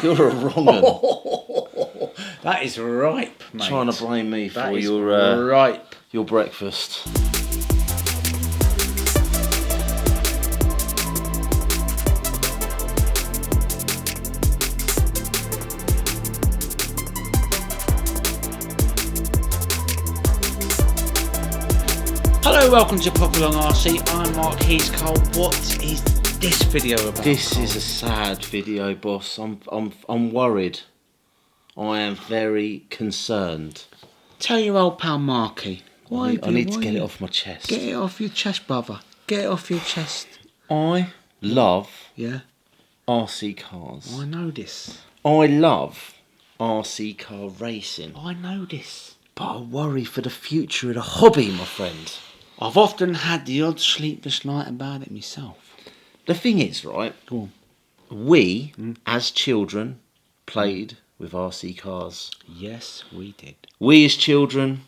You're a wrong un. That is ripe, mate. Trying to blame me That for is your ripe. your breakfast. Hello, welcome to Pop Along RC. I'm Mark, he's Cole. What is this video about? This Cole? is a sad video, boss. I'm worried. I am very concerned. Tell your old pal Marky. I need to get it off my chest. Get it off your chest, brother. Get it off your chest. I love Yeah, RC cars. I know this. I love RC car racing. I know this. But I worry for the future of the hobby, my friend. I've often had the odd sleepless night about it myself. The thing is, right, Go on. we, as children, played with RC cars. Yes, we did. We, as children,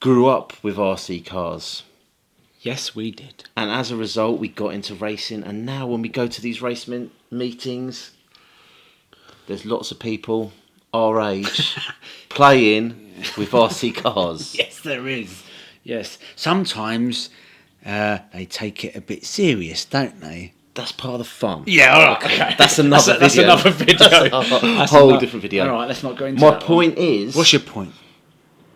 grew up with RC cars. Yes, we did. And as a result, we got into racing. And now when we go to these race meetings, there's lots of people our age playing with RC cars. Yes, there is. Yes. Sometimes they take it a bit serious, don't they? That's part of the fun. Yeah, all right. Okay. That's another That's video. another video. That's a whole different video. All right, let's not go into My that point is... What's your point?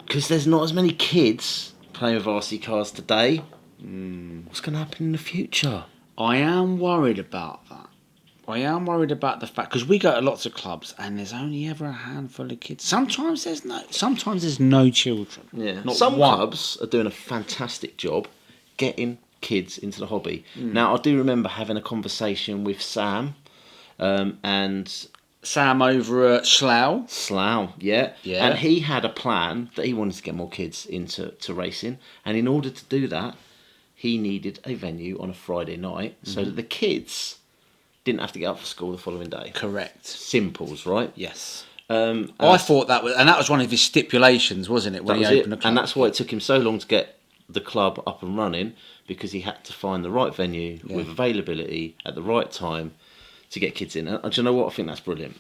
Because there's not as many kids playing with RC cars today. What's going to happen in the future? I am worried about that. I am worried about the fact, because we go to lots of clubs and there's only ever a handful of kids. Sometimes there's no children. Yeah. Not Some one. clubs are doing a fantastic job getting kids into the hobby. Now, I do remember having a conversation with Sam and Sam over at Slough. Slough, yeah. Yeah. And he had a plan that he wanted to get more kids into racing. And in order to do that, he needed a venue on a Friday night so that the kids didn't have to get up for school the following day. Correct. Simples, right? Yes. And I thought that was one of his stipulations, wasn't it, when that he was opened it. the club? And that's why it took him so long to get the club up and running, because he had to find the right venue with availability at the right time to get kids in. And do you know what? I think that's brilliant.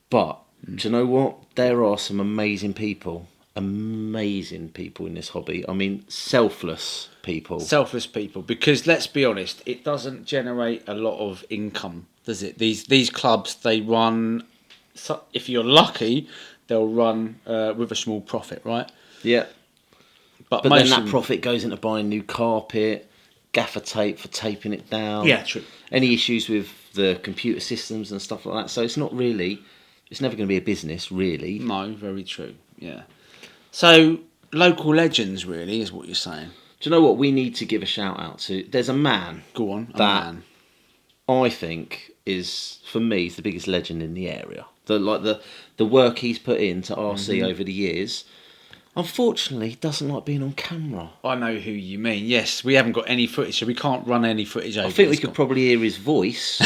But do you know what? There are some amazing people in this hobby. I mean, selfless people. Selfless people, because let's be honest, it doesn't generate a lot of income, does it? These clubs, they run, so if you're lucky, they'll run with a small profit, right? Yeah. But But most then that of them- profit goes into buying new carpet, gaffer tape for taping it down. Yeah, true. Any issues with the computer systems and stuff like that. So it's not really, it's never going to be a business, really. No, very true. Yeah. So local legends, really, is what you're saying. Do you know what we need to give a shout out to? There's a man Go on, a that man. I think is, for me, is the biggest legend in the area. The work he's put into RC over the years. Unfortunately, he doesn't like being on camera. I know who you mean. Yes, we haven't got any footage, so we can't run any footage over. I think we this could guy. probably hear his voice.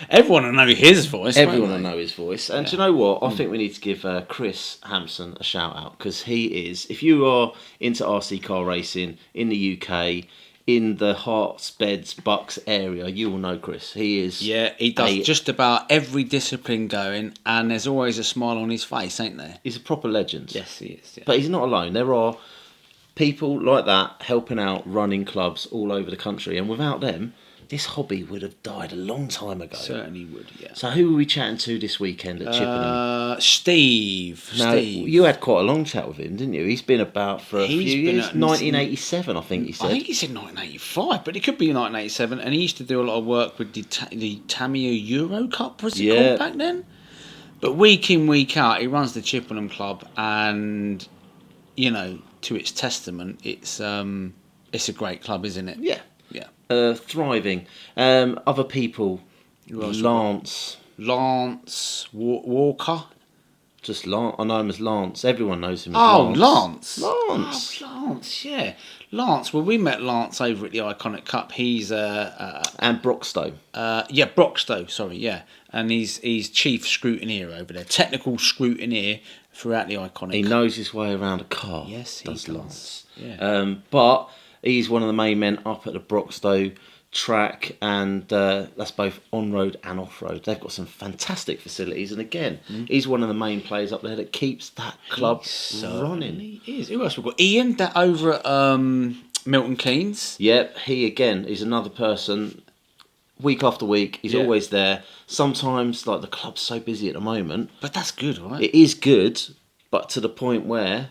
Everyone will know his voice. Everyone will won't they? know his voice. And do you know what? I think we need to give Chris Hampson a shout out, because he is, if you are into RC car racing in the UK, in the Hearts, Beds, Bucks area, you will know Chris. He is. Yeah, he does just about every discipline going, and there's always a smile on his face, ain't there? He's a proper legend. Yes, he is. Yeah. But he's not alone. There are people like that helping out, running clubs all over the country, and without them, this hobby would have died a long time ago. Certainly would, yeah. So who are we chatting to this weekend at Chippenham? Steve. Now, Steve. you had quite a long chat with him, didn't you? He's been about for a He's few been years. at- 1987, I think he said. I think he said 1985, but it could be 1987. And he used to do a lot of work with the Tamiya Euro Cup, was it called back then? But week in, week out, he runs the Chippenham Club, and you know, to its testament, it's a great club, isn't it? Yeah. Yeah. Thriving. Other people, else we Lance, Walker. just Lance. I know him as Lance. Everyone knows him as Lance. Lance. Oh, Lance, yeah. Lance, well, we met Lance over at the Iconic Cup. He's And Broxtowe. Broxtowe, sorry, yeah. And he's chief scrutineer over there, technical scrutineer throughout the Iconic He Cup. knows his way around a car. Yes, he does. Lance. Yeah. But he's one of the main men up at the Broxtowe track, and that's both on-road and off-road. They've got some fantastic facilities, and again, he's one of the main players up there that keeps that club running. He is. Who else we've got? Ian, that over at Milton Keynes. Yep, he again is another person. Week after week, he's always there. Sometimes, like, the club's so busy at the moment. But that's good, right? It is good, but to the point where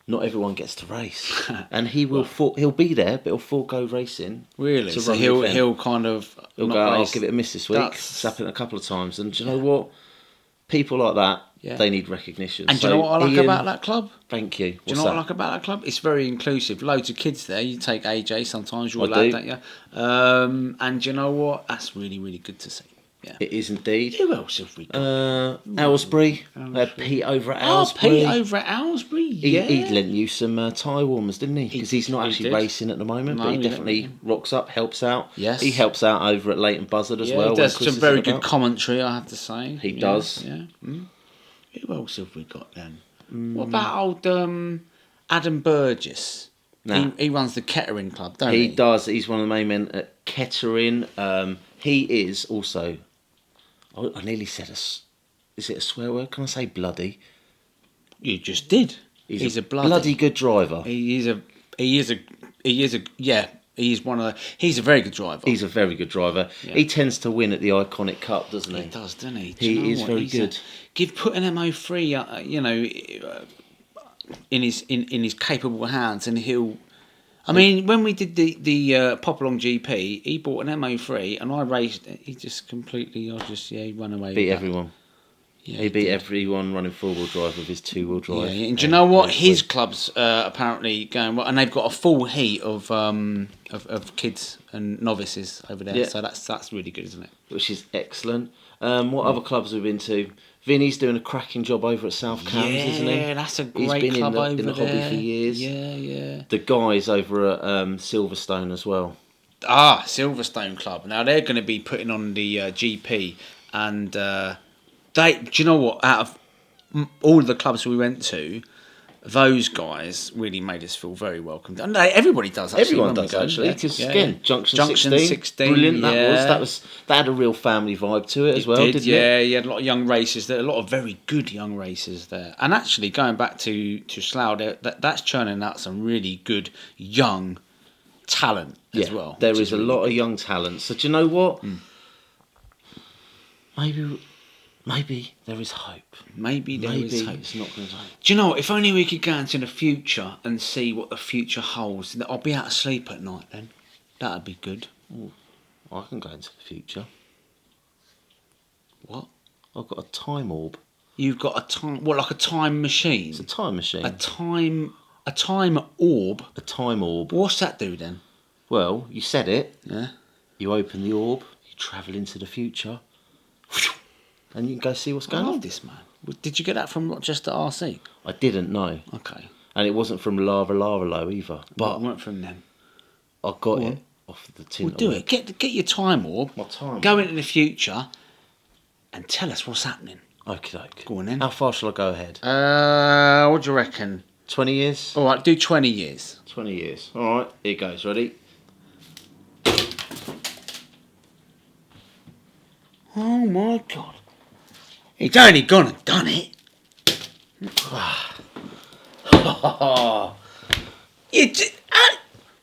not everyone gets to race, and he'll be there, but he'll forego racing. Really? To So run the he'll event. kind of He'll not go, I'll race. give it a miss this week. It's happened a couple of times, and do you know what? People like that, they need recognition. And do you know what I like about that club? Thank you. Do you know what I like about that club? It's very inclusive. Loads of kids there. You take AJ sometimes, you're allowed, don't you? And you know what? That's really, really good to see. Yeah. It is indeed. Who else have we got? Aylesbury. Pete over at Oh, Aylesbury. Pete over at Aylesbury, yeah. He lent you some tyre warmers, didn't he? Because he's not actually did. racing at the moment, No, but he he definitely rocks up, helps out. Yes. He helps out over at Leighton Buzzard as well. He does when Chris some is very about. good commentary, I have to say. He does. Yeah. Who else have we got then? What about old Adam Burgess? Nah. He runs the Kettering Club, don't he? He does. He's one of the main men at Kettering. He is also... I nearly said is it a swear word? Can I say bloody? You just did. He's a bloody good driver. He's a very good driver. He's a very good driver. Yeah. He tends to win at the Iconic Cup, doesn't he? He does, doesn't he? Do you know He is what? very He's good. Give put an MO3, in his capable hands, and he'll. I mean, when we did the Popalong GP, he bought an MO3, and I raced. He just completely, he ran away. Beat with that. everyone. Yeah, He beat did. everyone running four-wheel drive with his two-wheel drive. Yeah, and do you know what? His club's apparently going well, and they've got a full heat of kids and novices over there. Yeah. So that's really good, isn't it? Which is excellent. What other clubs have we been to? Vinny's doing a cracking job over at South Cams, isn't he? Yeah, that's a He's great been club over in the there. hobby for years. Yeah. The guys over at Silverstone as well. Silverstone Club. Now they're going to be putting on the GP, and do you know what? Out of all of the clubs we went to, those guys really made us feel very welcome. And everybody does. Actually, Everyone when we does go. actually, because Yeah. again, Junction 16, 16, brilliant. yeah. That had a real family vibe to it as well, didn't it? Yeah, you had a lot of young racers there, a lot of very good young racers there. And actually, going back to Slough, that's churning out some really good young talent as well. There which is a really lot good. of young talent. So do you know what? Maybe there is hope. Maybe there is hope. It's not going to. Do you know what? If only we could go into the future and see what the future holds. I'll be out of sleep at night then. That'd be good. I can go into the future. What? I've got a time orb. You've got a time... What, like a time machine? It's a time machine. A time orb? A time orb. What's that do then? Well, you said it. Yeah. You open the orb. You travel into the future. And you can go see what's I going love on. this, man. Did you get that from Rochester RC? I didn't know. Okay. And it wasn't from Lava Low either. But But it weren't from them. I got it off the tin. Well, do it. Get your time orb. My time Go orb. into the future and tell us what's happening. Okay, okay. Go on then. How far shall I go ahead? What do you reckon? 20 years? All right, do 20 years. 20 years. All right, here goes. Ready? Oh my God. He's only gone and done it.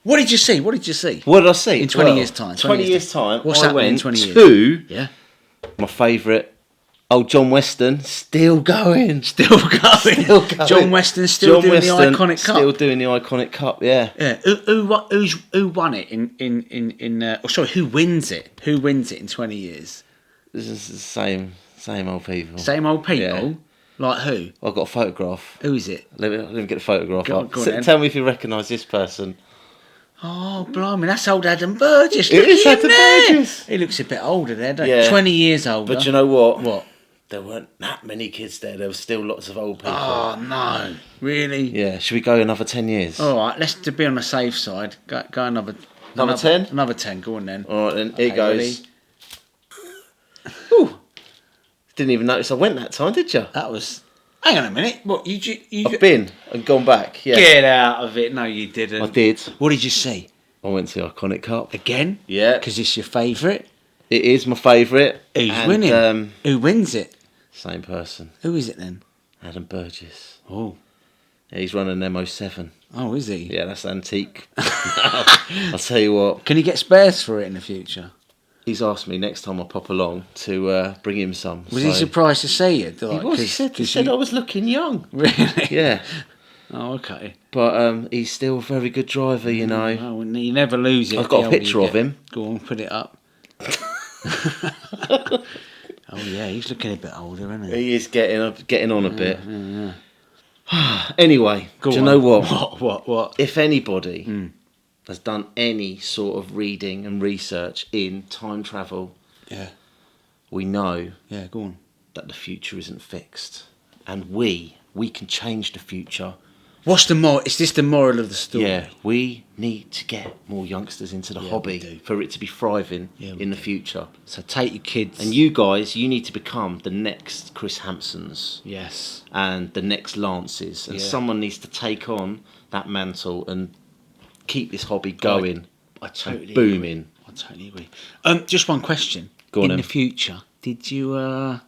What did you see? What did you see? What did I see? In 20 years' time. 20 years' time. What's I happening in went 20 years? to Yeah. my favourite, old John Weston, still going. Still going. John Weston still doing the Iconic Cup. Still doing the Iconic Cup, yeah. Yeah. Who won it who wins it? Who wins it in 20 years? This is the same old people. Same old people? Yeah. Like who? I've got a photograph. Who is it? Let me get the photograph Go on, up. go on then. Tell me if you recognise this person. Oh, blimey, that's old Adam Burgess. It Look is at him Adam there. Burgess. He looks a bit older there, doesn't he? Yeah. 20 years older. But you know what? What? There weren't that many kids there. There were still lots of old people. Oh, no. Really? Yeah, should we go another 10 years? All right, let's to be on the safe side. Go another 10? Another 10. Go on then. All right, then. Here Okay, goes. ready? Ooh. Didn't even notice I went that time, did you? That was. Hang on a minute. What you I've been and gone back. Yeah, Get out of it. No, you didn't. I did. What did you see? I went to the Iconic Cup. Again? Yeah. Because it's your favourite. It is my favourite. Who's winning? Who wins it? Same person. Who is it then? Adam Burgess. Oh. Yeah, he's running an MO7. Oh, is he? Yeah, that's antique. I'll tell you what. Can he get spares for it in the future? He's asked me next time I pop along to bring him some. Was he surprised to see you? He was. He said I was looking young. Really? Yeah. Oh, okay. But he's still a very good driver, you know. Oh, you never lose it. I've got a picture of him. Go on, put it up. Oh yeah, he's looking a bit older, isn't he? He is getting on a bit. Anyway, do you know what? What? If anybody has done any sort of reading and research in time travel, we know go on. that the future isn't fixed, and we can change the future. What's the moral? Is this the moral of the story? Yeah, we need to get more youngsters into the hobby for it to be thriving in the future. So take your kids. And you guys, you need to become the next Chris Hampsons. Yes. And the next Lances. And someone needs to take on that mantle and keep this hobby going. I totally booming. Agree. I totally agree. Just one question. Go on, in the future, did you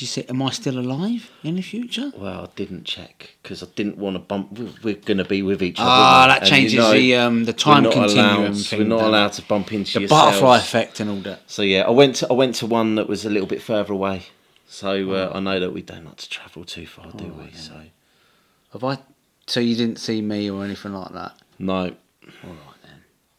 say, am I still alive in the future? Well, I didn't check because I didn't want to bump. We're going to be with each other. That changes the time continuum thing. We're not allowed to bump into the yourselves. Butterfly effect and all that. So yeah, I went to one that was a little bit further away. So I know that we don't like to travel too far, do we? So have I? So you didn't see me or anything like that? No. All right.